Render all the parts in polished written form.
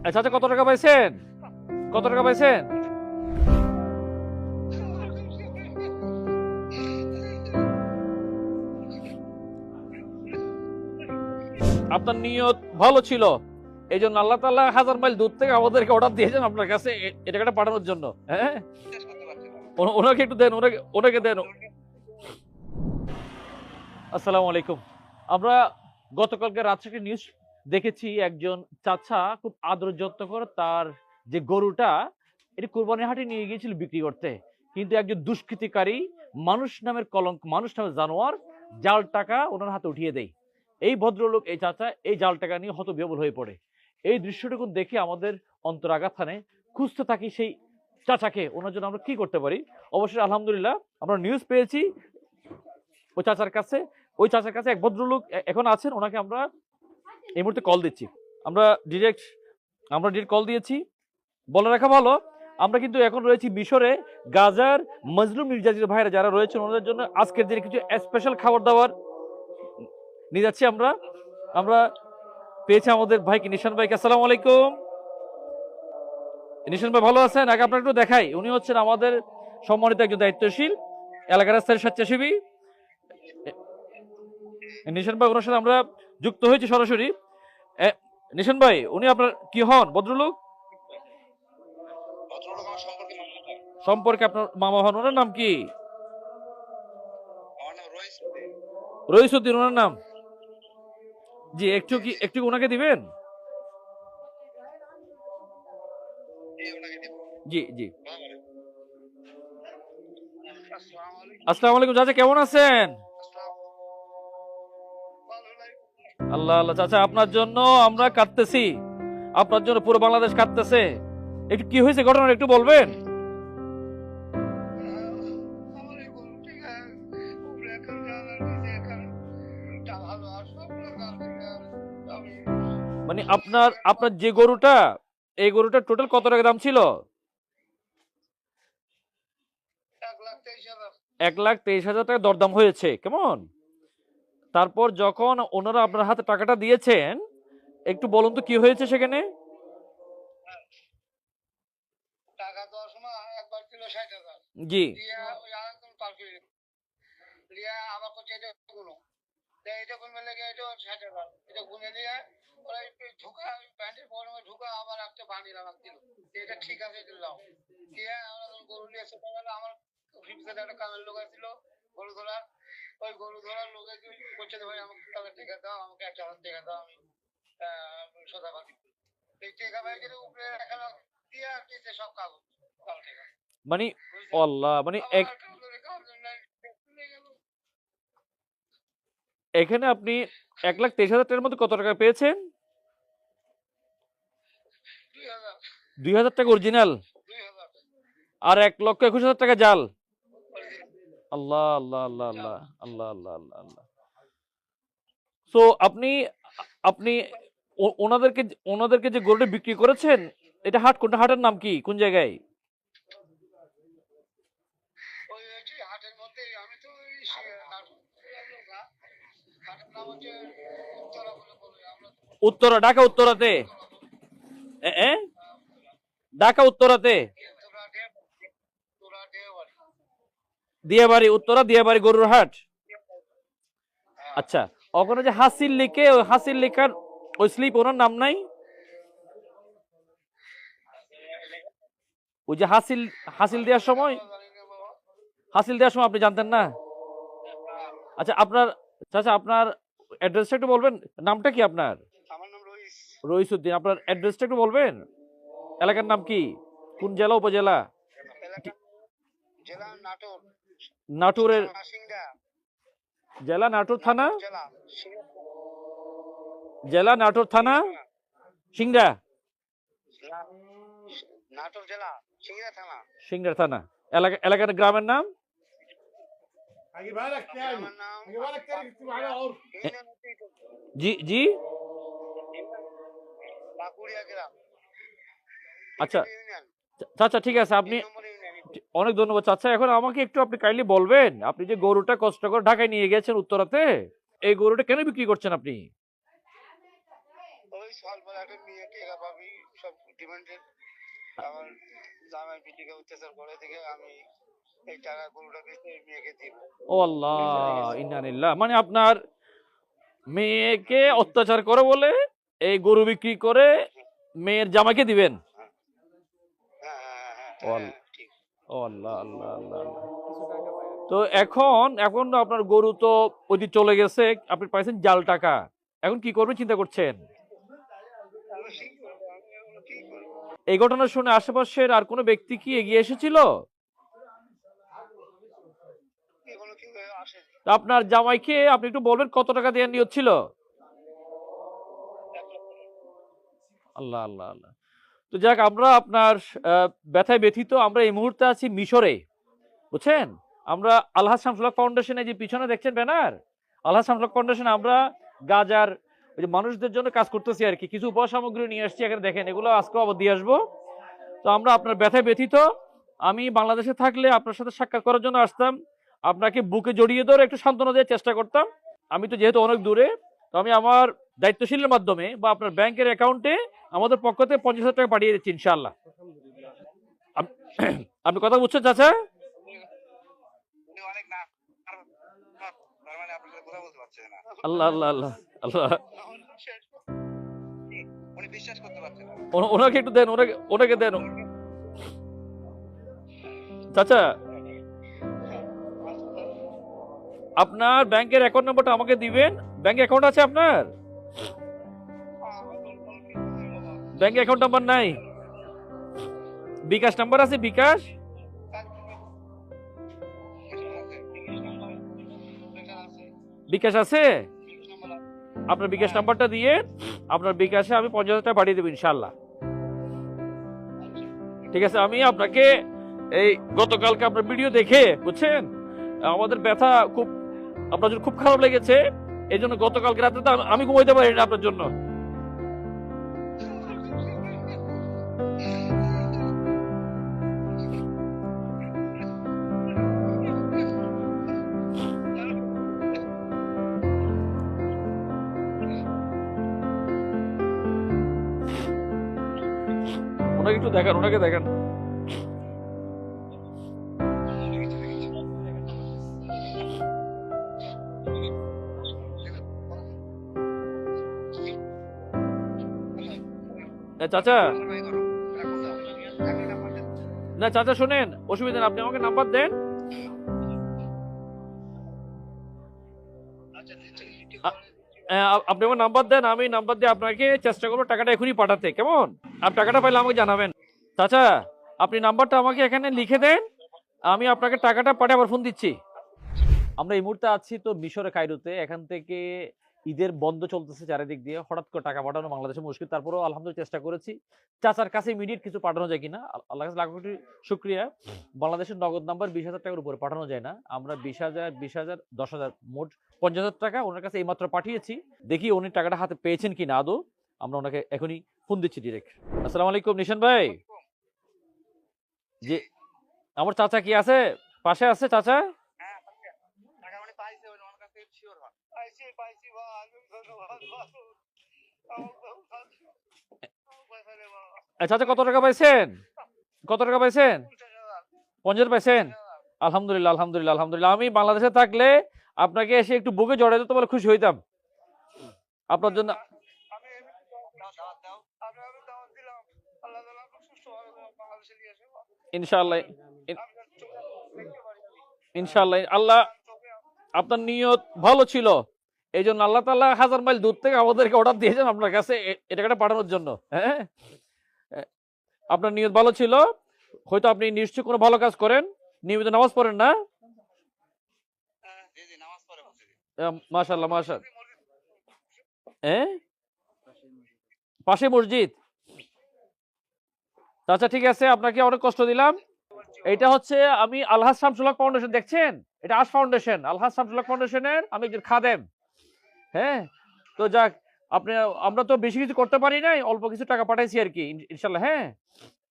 আচ্ছা আচ্ছা, কত টাকা পাইছেন? কত টাকা পাইছেন? আপনার নিয়ত ভালো ছিল, এই জন্য আল্লাহ তাআলা হাজার মাইল দূর থেকে আমাদেরকে অর্ডার দিয়েছেন আপনার কাছে এই টাকাটা পাঠানোর জন্য। হ্যাঁ, ওনাকে একটু দেন, ওনাকে ওনাকে দেন। আসসালামু আলাইকুম। আমরা গতকালকে রাত্রে একটা নিউজ দেখেছি, একজন চাচা খুব আদর যত্ন করে তার যে গরুটা এটি কোরবানির হাটে নিয়ে গিয়েছিল বিক্রি করতে, কিন্তু একজন দুষ্কৃতিকারী, মানুষ নামের কলঙ্ক, মানুষ নামের জানোয়ার, জাল টাকা ওনার হাতে উঠিয়ে দেয়। এই ভদ্রলোক, এই চাচা এই জাল টাকা নিয়ে হতবিহ্বল হয়ে পড়ে। এই দৃশ্যটুকু দেখে আমাদের অন্তর আঘাত হানে। খুঁজতে থাকি সেই চাচাকে, ওনার জন্য আমরা কি করতে পারি। অবশ্যই আলহামদুলিল্লাহ আমরা নিউজ পেয়েছি ওই চাচার কাছে। ওই চাচার কাছে এক ভদ্রলোক এখন আছেন, ওনাকে আমরা এই মুহূর্তে কল দিচ্ছি। আমরা ডিরেক্ট কল দিয়েছি। বলে রাখা ভালো, আমরা কিন্তু এখন রয়েছি মিশরে। গাজার মজলুম নির্যাতিত ভাইরা যারা রয়েছেন ওনাদের জন্য আজকের দিনে কিছু স্পেশাল খাবার দাবার নিয়ে যাচ্ছি আমরা। আমরা পেয়েছি আমাদের ভাইকে, নিশান ভাইকে। আসসালামু আলাইকুম। নিশান ভাই ভালো আছেন? আগে আপনার একটু দেখাই, উনি হচ্ছেন আমাদের সম্মানিত একজন দায়িত্বশীল এলাকার স্থায়ী স্বেচ্ছাসেবী নিশান ভাই। ওনার সাথে আমরা যুক্ত হয়েছি সরাসরি। নিশান ভাই, উনি আপনার কি হন? ভদ্রলোক সম্পর্কে আপনার মামা হন। ওনার নাম কি? রইসুদ্দিন ওনার নাম। জি, একটু ওনাকে দিবেন। জি জি। আসসালামু আলাইকুম চাচা, কেমন আছেন? আল্লাহ আল্লাহ চাচা, আপনার জন্য আমরা কাঁদতেছি, আপনার জন্য পুরো বাংলাদেশ কাঁদতেছে। একটু কি হয়েছে ঘটনা একটু বলবেন? মানে আপনার আপনার যে গরুটা, এই গরুটা টোটাল কত টাকা দাম ছিল? 1,23,000 টাকা দরদাম হয়েছে। কেমন? তারপর যখন ওনারা আপনার হাতে টাকাটা দিয়েছেন, একটু বলুন তো কি হয়েছে সেখানে। জি মানে আল্লাহ, মানে এখানে আপনি 1,23,000 টাকার মধ্যে কত টাকা পেয়েছেন? 2,000 টাকা অরিজিনাল, আর 1,21,000 টাকা জাল। আল্লাহ আল্লাহ আল্লাহ আল্লাহ আল্লাহ আল্লাহ আল্লাহ আল্লাহ। সো আপনি আপনি ওনাদেরকে ওনাদেরকে যে গরুটা বিক্রি করেছেন, এটা হাট কোনটা? হাটের নাম কি? কোন জায়গায়? উত্তরা, ঢাকা উত্তরাতে। এ ঢাকা উত্তরাতে দিয়াবাড়ি, উত্তরা দিয়াবাড়ি গরুর হাট। আচ্ছা, ওখানে যে হাসিল লিখে, ওই হাসিল লেখার ওই স্লিপ ওনার নাম নাই? ওই যে হাসিল, হাসিল দেওয়ার সময়, হাসিল দেওয়ার সময় আপনি জানতেন না? আচ্ছা আপনার, চাচা আপনার অ্যাড্রেসটা একটু বলবেন। নামটা কি আপনার? রইসুদ্দিন। আপনার অ্যাড্রেসটা একটু বলবেন। এলাকার নাম কি? কোন জেলা উপজেলা? নাটোরের জেলা নাটোর থানা, জেলা নাটোর থানা, সিংড়া, সিংড়া থানা। এলাকার গ্রামের নাম? জি জি। আচ্ছা চাচা, ঠিক আছে, আপনি অনেক ধন্যবাদ চাচা। এখন আমাকে একটু আপনি কাইন্ডলি বলবেন, আপনি যে গরুটা কষ্ট করে ঢাকায় নিয়ে গেছেন উত্তরাতে, এই গরুটা কেন বিক্রি করছেন আপনি? ওই স্বল্প একটা মেয়ে টেকা পাবি সব ডিমান্ডেড আমার জামাই পিটিকে অত্যাচার করে থেকে আমি এই টাকা গরুটা বেঁচে মেয়েকে দিব। ও আল্লাহ, ইন্না লিল্লাহ। মানে আপনার মেয়েকে অত্যাচার করে বলে এই গরু বিক্রি করে মেয়ের জামাইকে দিবেন? হ্যাঁ হ্যাঁ হ্যাঁ ও হ্যাঁ আল্লাহ, ঠিক। ও আল্লাহ আল্লাহ আল্লাহ আল্লাহ। তো এখন এখন তো আপনার গরু তো ওইদিকে চলে গেছে, আপনি পাইছেন জাল টাকা, এখন কি করবেন চিন্তা করছেন? আমি কি করবো, আমি এগুলো কি করবো? এই ঘটনা শুনে আশেপাশের আর কোনো ব্যক্তি কি এগিয়ে এসেছিল? এগুলো কি আসে? তা আপনার জামাইকে আপনি একটু বলবেন কত টাকা দেওয়ার নিয়ত ছিল? 1 লক্ষ। আল্লাহ আল্লাহ আল্লাহ। তো যাক, আমরা আপনার ব্যথায় ব্যথিত। আমরা এই মুহূর্তে আছি মিশরে, বুঝছেন? আমরা আলহাজ শামসুল হক ফাউন্ডেশনে যে পিছনে দেখছেন ব্যানার, আলহাজ শামসুল হক ফাউন্ডেশনে আমরা গাজার ওই যে মানুষদের জন্য কাজ করতেছি আর কি। কিছু উপসামগ্রী নিয়ে আসছি, এখানে দেখেন, এগুলো আজকে আবার দিয়ে আসবো। তো আমরা আপনার ব্যথায় ব্যথিত। আমি বাংলাদেশে থাকলে আপনার সাথে সাক্ষাৎ করার জন্য আসতাম, আপনাকে বুকে জড়িয়ে ধরে একটু সান্ত্বনা দেওয়ার চেষ্টা করতাম। আমি তো যেহেতু অনেক দূরে, তো আমি আমার দায়িত্বশীলের মাধ্যমে বা আপনার ব্যাংকের অ্যাকাউন্টে আমাদের পক্ষ থেকে 50,000 টাকা পাঠিয়ে দিচ্ছি ইনশাআল্লাহ। আপ- আপনি কথা বুঝছেন চাচা? উনি অনেক না তার মানে আপনার সাথে কথা বলতে পারছে না। আল্লাহ আল্লাহ আল্লাহ আল্লাহ। উনি বিশ্বাস করতে পারছে না। ওনাকে একটু দেন, ওনাকে ওনাকে দেন চাচা। আপনার ব্যাংকের অ্যাকাউন্ট নাম্বারটা আমাকে দিবেন। ব্যাংকে অ্যাকাউন্ট আছে আপনার? ব্যাংকে অ্যাকাউন্ট নাম্বার নাই? বিকাশ নাম্বার আছে? বিকাশ বিকাশ আছে? আপনার বিকাশ নাম্বারটা দিয়ে আপনার বিকাশে আমি 50,000 টাকা পাঠিয়ে দেবো ইনশাআল্লাহ। ঠিক আছে? আমি আপনাকে এই গতকালকে আপনার ভিডিও দেখে, বুঝছেন, আমাদের ব্যথা খুব, আপনার জন্য খুব খারাপ লেগেছে। এই জন্য গতকালকে রাতে তো আমি ঘুমাইতে পারি না আপনার জন্য। ওনাকে একটু দেখান, ওনাকে দেখান। চাচা, না চাচা শোনেন, অসুবিধা নেই, আপনি আমাকে নাম্বার দেন। আপনি আমার নাম্বার দেন, আমি নাম্বার দিয়ে আপনাকে চেষ্টা করবো টাকাটা এখনই পাঠাতে। কেমন? আপনি টাকাটা পাইলে আমাকে জানাবেন। চাচা, আপনি নাম্বারটা আমাকে এখানে লিখে দেন, আমি আপনাকে টাকাটা পাঠিয়ে আবার ফোন দিচ্ছি। আমরা এই মুহূর্তে আছি তো মিশরে, কায়রোতে। এখান থেকে ঈদের বন্ধ চলতেছে চারিদিক দিয়ে, হঠাৎ করে টাকা পাঠানো বাংলাদেশে মুশকিল। তারপরেও আলহামদুলিল্লাহ চেষ্টা করেছি চাচার কাছে ইমিডিয়েট কিছু পাঠানো যায় কিনা। আল্লাহ কাছে লাখ কোটি শুক্রিয়া। বাংলাদেশের নগদ নাম্বার 20,000 টাকার উপরে পাঠানো যায় না। আমরা 20,000, 20,000, 10,000, মোট 50,000 টাকা ওনার কাছে এইমাত্র পাঠিয়েছি। দেখি উনি টাকাটা হাতে পেয়েছেন কিনা আদৌ। আমরা ওনাকে এখনই ফোন দিচ্ছি ডিরেক্ট। আসসালামু আলাইকুম নিশান ভাই। জি, আমার চাচা কি আছে? পাশে আছে চাচা? চাচা কত টাকা পাইছেন? কত টাকা পাইছেন? 50 পাইছেন? আলহামদুলিল্লাহ আলহামদুলিল্লাহ আলহামদুলিল্লাহ। আমি বাংলাদেশে থাকলে আপনাকে এসে একটু বুকে জড়াই দিতে বলে খুশি হইতাম আপনার জন্য। ইনশাআল্লাহ, ইনশাআল্লাহ। আল্লাহ, আপনার নিয়ত ভালো ছিল, এই জন্য আল্লাহ তাআলা 1000 মাইল দূর থেকে আমাদেরকে অর্ডার দিয়েছেন আপনার কাছে এই টাকাটা পাঠানোর জন্য। হ্যাঁ, আপনার নিয়ত ভালো ছিল। হয়তো আপনি নিশ্চয়ই কোনো ভালো কাজ করেন, নিয়মিত নামাজ পড়েন না? মাশাআল্লাহ মাশাআল্লাহ। হ্যাঁ, পাশে মসজিদ। আচ্ছা ঠিক আছে, আপনাকে অনেক কষ্ট দিলাম। এটা হচ্ছে আমি আলহাজ শামসুল হক ফাউন্ডেশন, দেখছেন? এটা আশ ফাউন্ডেশন, আলহাজ শামসুল হক ফাউন্ডেশনের আমি একজন খাদেম। হ্যাঁ, তো যাক, আপনি, আমরা তো বেশি কিছু করতে পারি নাই, অল্প কিছু টাকা পাঠাইছি আর কি ইনশাল্লাহ। হ্যাঁ,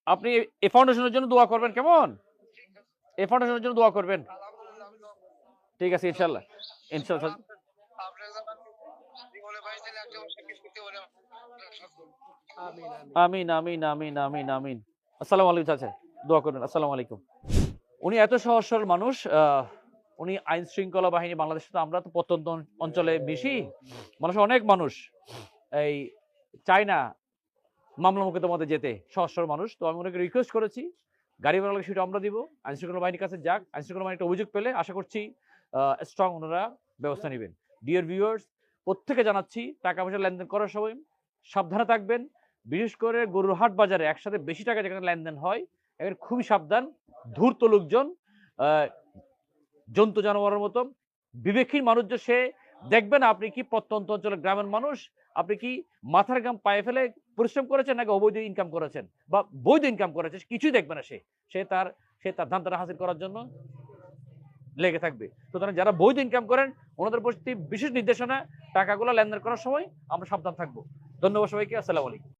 আপনি এই ফাউন্ডেশনের জন্য দোয়া করবেন, কেমন? এই ফাউন্ডেশনের জন্য দোয়া করবেন। ঠিক আছে ইনশাল্লাহ, ইনশাল্লাহ। আমিন আমিন আমিন আমিন আমিন। আসসালামু আলাইকুম চাচা, দোয়া করবেন। আসসালামু আলাইকুম। উনি এত সহজ সরল মানুষ। উনি আইন শৃঙ্খলা বাহিনী বাংলাদেশে, তো আমরা তো প্রত্যন্ত অঞ্চলে বেশি মানুষ, অনেক মানুষ এই চায় না মামলা মোকদ্দমাতে যেতে, সহজ সরল মানুষ। তো আমি ওনাকে রিকোয়েস্ট করেছি গাড়ি ভাড়া সেটা আমরা দিব, আইন শৃঙ্খলা বাহিনীর কাছে যাক, আইন শৃঙ্খলা বাহিনী একটা অভিযোগ পেলে আশা করছি স্ট্রং ওনারা ব্যবস্থা নেবেন। ডিয়ার ভিউয়ার্স, প্রত্যেকে জানাচ্ছি টাকা পয়সা লেনদেন করার সময় সাবধানে থাকবেন। বিশেষ করে গরুর হাট বাজারে একসাথে বেশি টাকা যেখানে লেনদেন হয়, এখানে খুবই সাবধান। ধূর্ত লোকজন, আহ, জন্তু জানোয়ারের মতো বিবেকহীন মানুষ, যে সে দেখবে না আপনি কি প্রত্যন্ত অঞ্চলের গ্রামের মানুষ, আপনি কি মাথার ঘাম পায়ে ফেলে পরিশ্রম করেছেন নাকি অবৈধ ইনকাম করেছেন বা বৈধ ইনকাম করেছেন, কিছুই দেখবে না। সে তার ধান্দাটা হাসিল করার জন্য লেগে থাকবে। সুতরাং যারা বৈধ ইনকাম করেন ওনাদের প্রতি বিশেষ নির্দেশনা, টাকাগুলো লেনদেন করার সময় আমরা সাবধান থাকবো। ধন্যবাদ সবাইকে। আসসালামু আলাইকুম।